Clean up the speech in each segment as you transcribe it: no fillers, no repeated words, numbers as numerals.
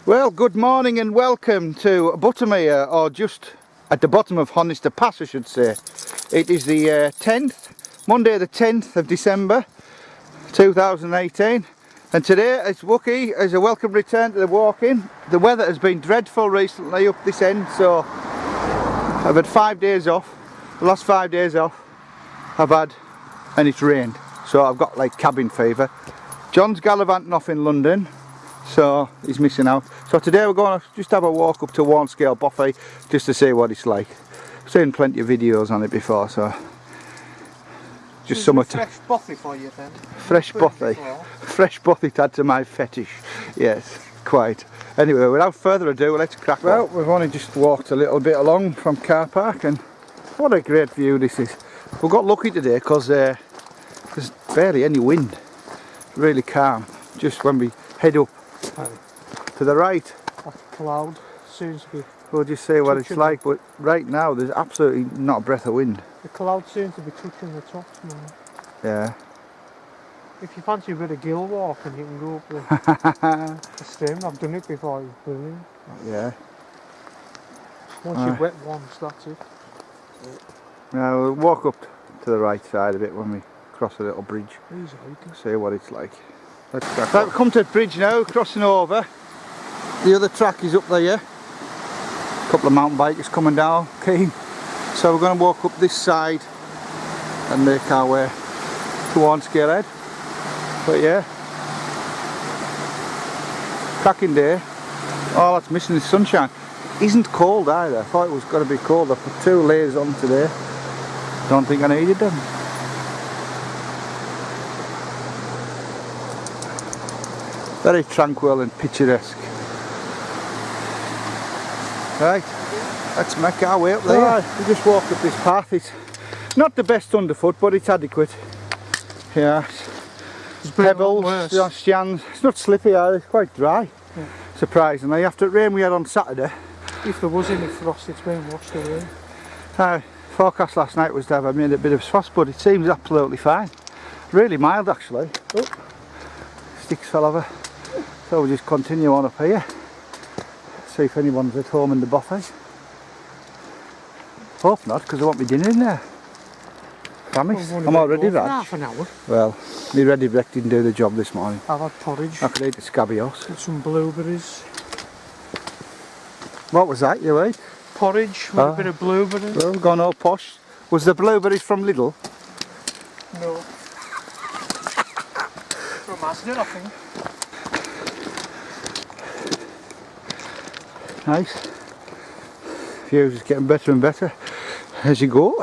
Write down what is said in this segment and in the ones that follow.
Well, good morning and welcome to Bothy, or just at the bottom of Warnscale Pass, I should say. It is the 10th, Monday the 10th of December 2018, and today it's wukkie as a welcome return to the walk-in. The weather has been dreadful recently up this end, so I've had 5 days off. The last 5 days off I've had, and it's rained, so I've got like cabin fever. John's gallivanting off in London, so he's missing out. So today we're going to just have a walk up to Warnscale Bothy just to see what it's like. I've seen plenty of videos on it before, so just some fresh Bothy for you then. Fresh Bothy. Fresh Bothy to add to my fetish. Yes, quite. Anyway, without further ado, let's crack on. Well, we've only just walked a little bit along from car park, and what a great view this is. We got lucky today because there's barely any wind. Really calm. Just when we head up to the right, that cloud seems to be, we'll just see what it's like, but right now there's absolutely not a breath of wind. the cloud seems to be touching the tops now. Yeah. If you fancy a bit of gill walking, you can go up the stem. I've done it before, it's brilliant. Yeah. Once you've wet once, that's it. Now we'll walk up to the right side a bit when we cross a little bridge. Easy, See what it's like. Let's crack on. We've come to the bridge now, crossing over. The other track is up there. A couple of mountain bikers coming down, keen. So we're going to walk up this side and make our way to Warnscale Head. But yeah, cracking day. All that's missing is sunshine. Isn't cold either. I thought it was going to be cold. I put 2 layers on today. Don't think I needed them. Very tranquil and picturesque. Right, let's make our way up there. Right, we just walked up this path. It's not the best underfoot, but it's adequate. Yeah, it's pebbles, stands. It's not slippy either, it's quite dry. Yeah. Surprisingly, after the rain we had on Saturday. If there was any frost, it's been washed away. Forecast last night was to have a bit of frost, but it seems absolutely fine. Really mild actually. Oh, sticks fell over. So we'll just continue on up here. See if anyone's at home in the Bothy. Hope not, because I want my dinner in there. Promise. I'm already ready. Half an hour. Well, me ready Breck didn't do the job this morning. I've had porridge. I could eat the scabios. With some blueberries. What was that you ate? Porridge with a bit of blueberries. Well, gone all posh. Was the blueberries from Lidl? No. From Asda, I think. Nice. Views is getting better and better as you go.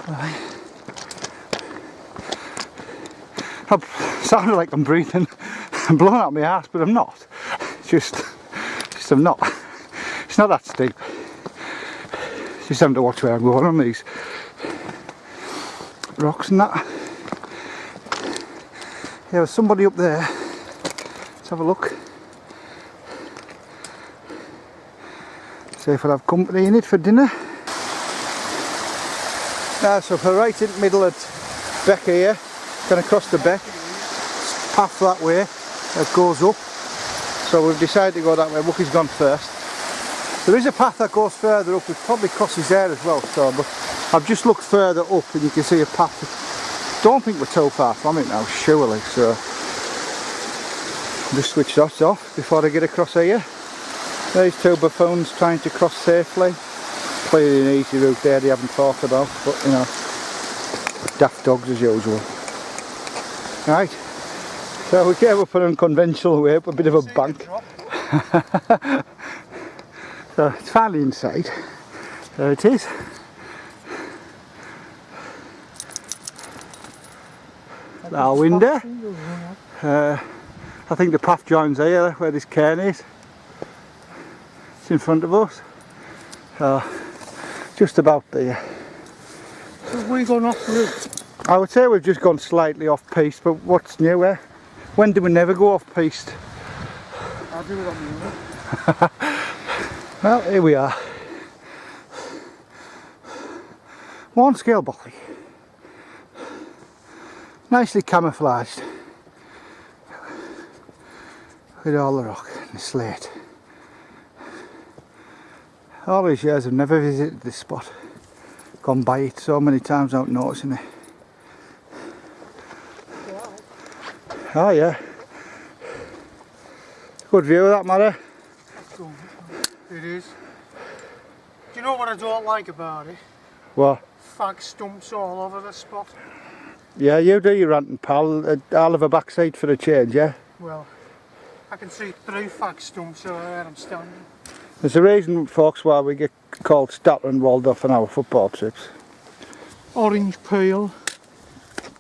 Right. I'm sounding like I'm breathing. I'm blowing out my ass, but I'm not. Just I'm not. It's not that steep. Just having to watch where I'm going on these rocks and that. Yeah, there's somebody up there. Let's have a look. See if I'll have company in it for dinner. So if we're right in the middle at Beck here, going to cross the Beck, path that way, that goes up. So we've decided to go that way. Wukkie's gone first. There is a path that goes further up, which probably crosses there as well, so, but I've just looked further up and you can see a path. Don't think we're too far from it now, surely, so just switch that off before I get across here. There's 2 buffoons trying to cross safely. Clearly an easy route there they haven't thought about, but you know, daft dogs as usual. Right, so we came up an unconventional way, up a bit of a bank. So it's finally in sight. There it is. Our window. I think the path joins here where this cairn is. It's in front of us. So just about there. So have we gone off route? I would say we've just gone slightly off piste, but what's new here? When do we never go off piste? I'll do it on the other. Well, here we are. Warnscale Bothy. Nicely camouflaged. Look at all the rock and the slate. All these years I've never visited this spot. Gone by it so many times without noticing it. Oh yeah. Good view of that matter. It is. Do you know what I don't like about it? What? Fag stumps all over the spot. Yeah, you do your ranting, pal. I'll have a back seat for a change, yeah? Well, I can see 3 fag stumps over where I'm standing. There's a reason, folks, why we get called Statler and Waldorf on our football trips. Orange peel.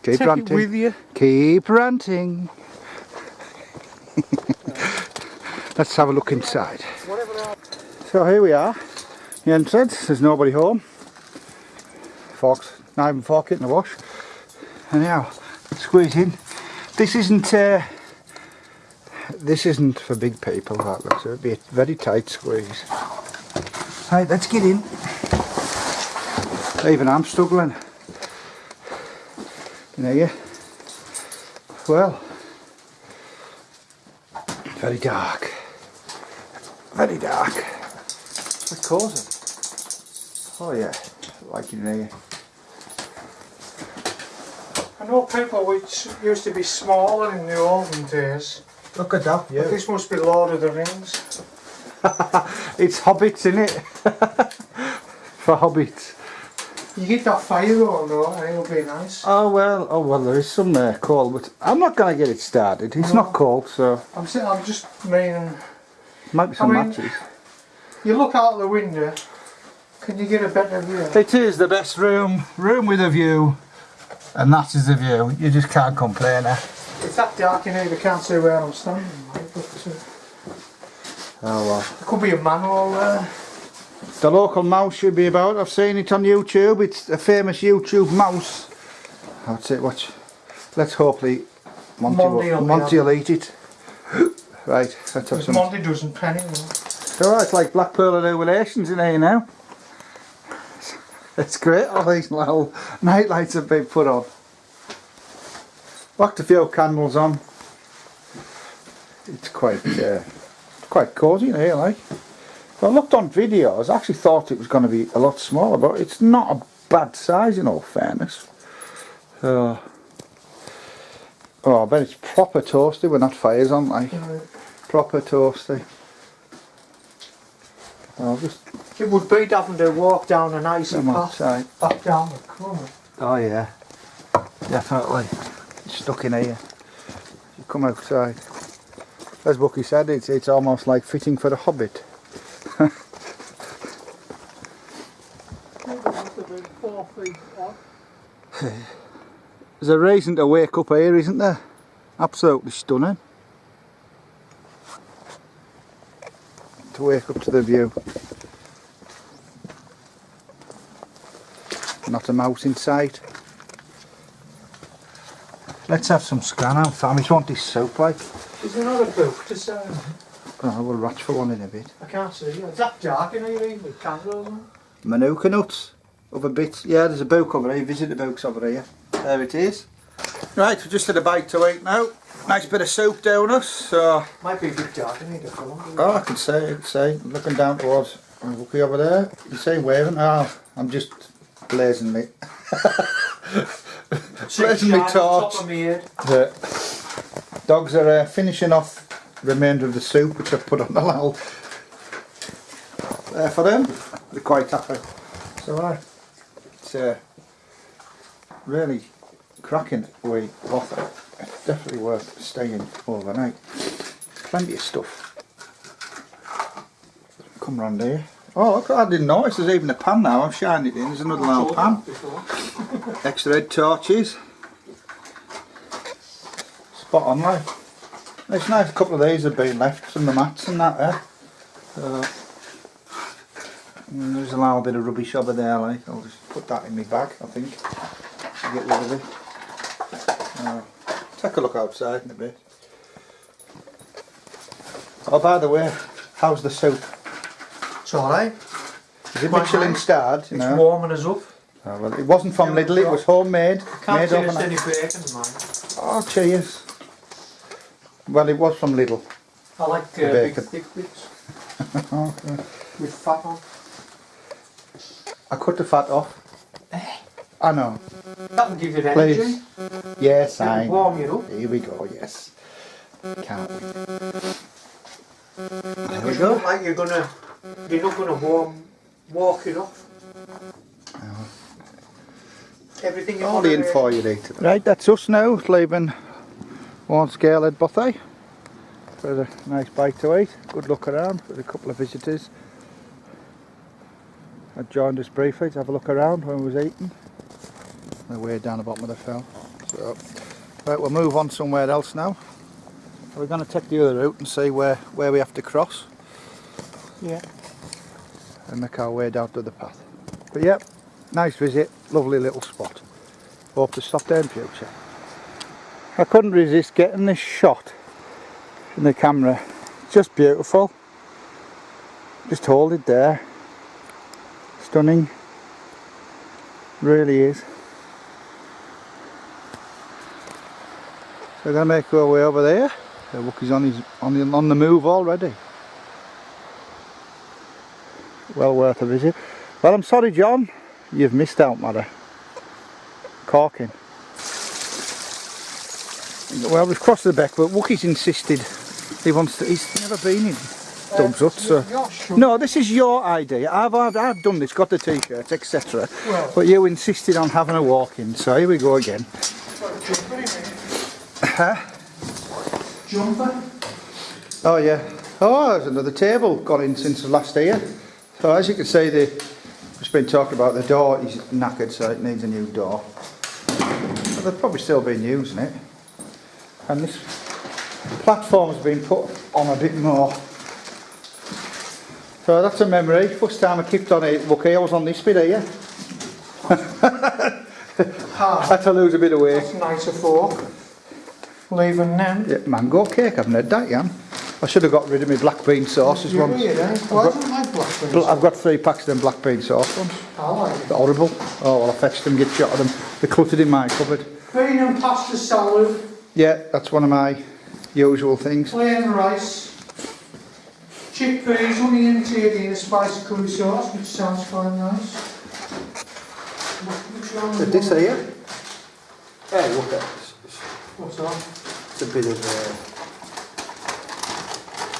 Keep Take ranting. it with you. Keep ranting. Let's have a look inside. So here we are, the entrance. There's nobody home. Forks, knife and fork it in the wash. And now, squeeze in. This isn't for big people, that looks. It'd be a very tight squeeze. Right, let's get in. Even I'm struggling. You know, yeah. Well, very dark. Very dark. It's cosy. Oh yeah, like in here. I know people which used to be smaller in the olden days. Look at that view. But this must be Lord of the Rings. It's hobbits, innit? For hobbits. You get that fire though, no, and it'll be nice. Oh well, there is some coal, but I'm not going to get it started. It's not cold, so. I'm just meaning. Might be some matches. You look out the window, can you get a better view? It is the best room with a view, and that is the view. You just can't complain. It's that dark in here, you can't see where I'm standing. Right? But, oh well. there could be a manhole there. The local mouse should be about. I've seen it on YouTube. It's a famous YouTube mouse. I'd say watch. Let's hopefully Monty will eat it. Right, let's have some. Monty doesn't penny. So it's like Blackpool illuminations in here now. It's great. All these little night lights have been put on. Whacked a few candles on. It's quite cosy in here, like. I looked on videos. I actually thought it was going to be a lot smaller, but it's not a bad size in all fairness. Oh, I bet it's proper toasty when that fire's on, like. Right. Proper toasty. It would be having to walk down an icy path outside. back down the corner. Oh yeah, definitely. It's stuck in here. You come outside. As Wukkie said, it's almost like fitting for a hobbit. There's a reason to wake up here, isn't there? Absolutely stunning. To wake up to the view. Not a mouse in sight. Let's have some scran out. Families want this soup, like. Is there not a book to say? Oh, we'll ratch for one in a bit. I can't see it. It's that dark in here with candles on. Manuka nuts. Other bits. Yeah, there's a book over here. Visit the books over here. There it is. Right, we've just had a bite to eat now. Nice bit of soup down us. So. Might be a bit dark in here. Oh, I can see. Looking down towards Wukkie over there. You see waving? Oh, I'm just blazing me. Blazing me torch. The dogs are finishing off the remainder of the soup, which I've put on the little there for them. They're quite happy. So it's really cracking with Bothy. It's definitely worth staying overnight. Plenty of stuff. Come round here. Oh look, I didn't notice there's even a pan now. I've shined it in. There's another little pan. Extra head torches. Spot on, like. It's nice. A couple of these have been left from the mats and that there. There's a little bit of rubbish over there, like. I'll just put that in my bag, I think, to get rid of it. Take a look outside in a bit. Oh, by the way, how's the soup? It's alright. Is it Michelin starred? It's warming us up. Oh, well, it wasn't from Lidl, it was homemade. Can't taste any bacon in mine. Oh, cheers. Well, it was from Lidl. I like big bacon. thick bits Okay. with fat on. I cut the fat off. I know. That'll give you energy. Please. Yes, It'll I know. warm you up. Here we go, yes. Can't wait. There we It go. look like you're not gonna walk it off. Everything you All want the to info you need to know. Right, that's us now, leaving Warnscale Head, Bothy. For a nice bite to eat. Good look around with a couple of visitors. I joined us briefly to have a look around when we was eating. They're way down the bottom of the fell. So, right, we'll move on somewhere else now. We're going to take the other route and see where we have to cross. Yeah. And make our way down to the path. But yeah, nice visit, lovely little spot. Hope to stop there in future. I couldn't resist getting this shot in the camera. Just beautiful. Just hold it there. Stunning. Really is. So we're going to make our way over there. The wukkie's on the move already. Well worth a visit. Well, I'm sorry, John, you've missed out, Mother. Corking. Well, we've crossed the beck, but Wookie's insisted he's never been in Dubs Hut, so. No, this is your idea. I've done this, got the t-shirt, etc. Well, but you insisted on having a walk in, so here we go again. Huh? Jumper? Oh yeah. Oh, there's another table gone in since last year. So as you can see, we've just been talking about the door. He's knackered, so it needs a new door. But they've probably still been using it. And this platform's been put on a bit more. So that's a memory. First time I kicked on it, Wookie, I was on this bit here. Had to lose a bit of weight. That's nicer fork. Leaving them. Yeah, mango cake, I've had that, Jan. I should have got rid of my black bean sauces You once. weird, eh? Well, I don't like black beans. I've got 3 packs of them black bean sauce ones. I like it. They're horrible. Oh well, I fetched them, get shot of them. They're cluttered in my cupboard. Bean and pasta salad. Yeah, that's one of my usual things. Plain rice. Chickpeas, onion and tahini, spicy curry sauce, which sounds quite nice. Which one? The this here? Hey, look at this. What's that? It's a bit of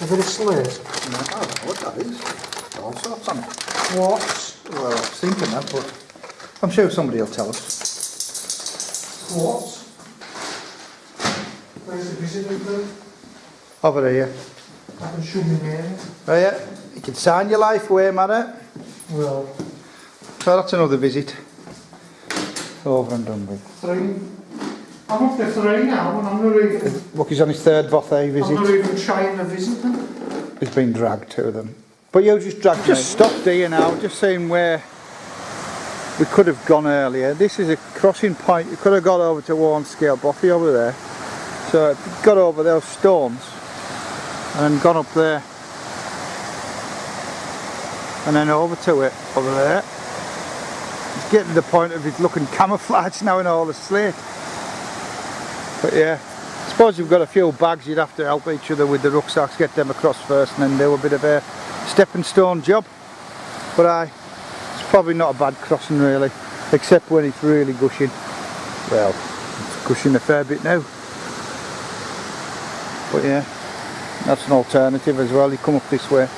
A bit of slate. I don't know what that is. All sorts on it. Quartz. Well, I was thinking that, but I'm sure somebody will tell us. Quartz. Where's the visitor booth? Over here. I can show my name. Oh yeah, you can sign your life away, Mara. Well, So that's another visit. Over and done with. 3. I'm up to 3 now, and I'm not even. Wookie's on his 3rd Bothy I'm visit. not even trying to visit them. He's been dragged to them. But you just dragged me. Just stopped here now, just seeing where we could have gone earlier. This is a crossing point. You could have got over to Warnscale Bothy over there. So got over those stones and then gone up there and then over to it over there. It's getting to the point of it looking camouflaged now in all the slate. But yeah, I suppose you've got a few bags, you'd have to help each other with the rucksacks, get them across first and then do a bit of a stepping stone job. But it's probably not a bad crossing really, except when it's really gushing. Well, it's gushing a fair bit now. But yeah, that's an alternative as well. You come up this way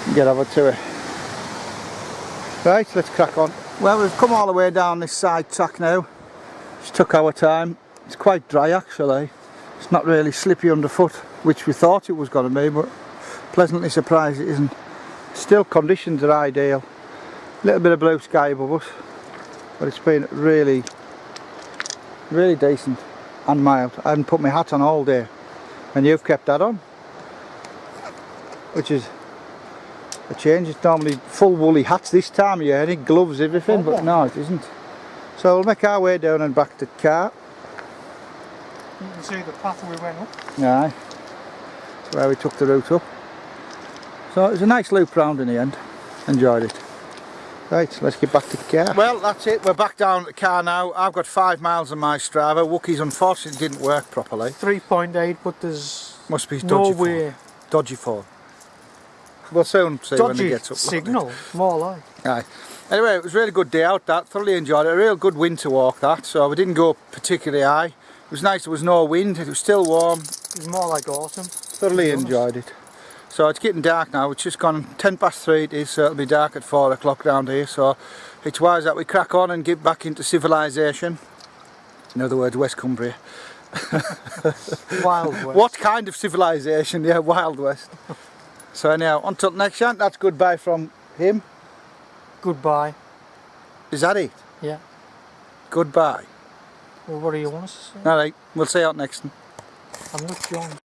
and get over to it. Right, let's crack on. Well, we've come all the way down this side track now. Just took our time. It's quite dry actually. It's not really slippy underfoot, which we thought it was going to be, but pleasantly surprised it isn't. Still conditions are ideal. A little bit of blue sky above us, but it's been really, really decent and mild. I haven't put my hat on all day, and you've kept that on, which is a change. It's normally full woolly hats this time of year, and it gloves everything, but no, it isn't. So we'll make our way down and back to the car. You can see the path we went up. Aye, that's where we took the route up. So it was a nice loop round in the end. Enjoyed it. Right, let's get back to the car. Well, that's it. We're back down at the car now. I've got 5 miles on my Strava. Wookie's unfortunately didn't work properly. 3.8, but there's Must be No dodgy way. phone. Dodgy phone. We'll soon see when he Dodgy gets up. signal, more like. Aye. Anyway, it was a really good day out that, thoroughly enjoyed it. A real good wind to walk that, so we didn't go particularly high. It was nice, there was no wind, it was still warm. It was more like autumn. Thoroughly enjoyed it. So it's getting dark now, it's just gone 3:10 it is, so it'll be dark at 4 o'clock round here, so it's wise that we crack on and get back into civilization. In other words, West Cumbria. Wild West. What kind of civilization? Yeah, Wild West. So anyhow, until next time, that's goodbye from him. Goodbye. Is that it? Yeah. Goodbye. Well, what do you want us to say? Alright, we'll see you out next time. I'm not John.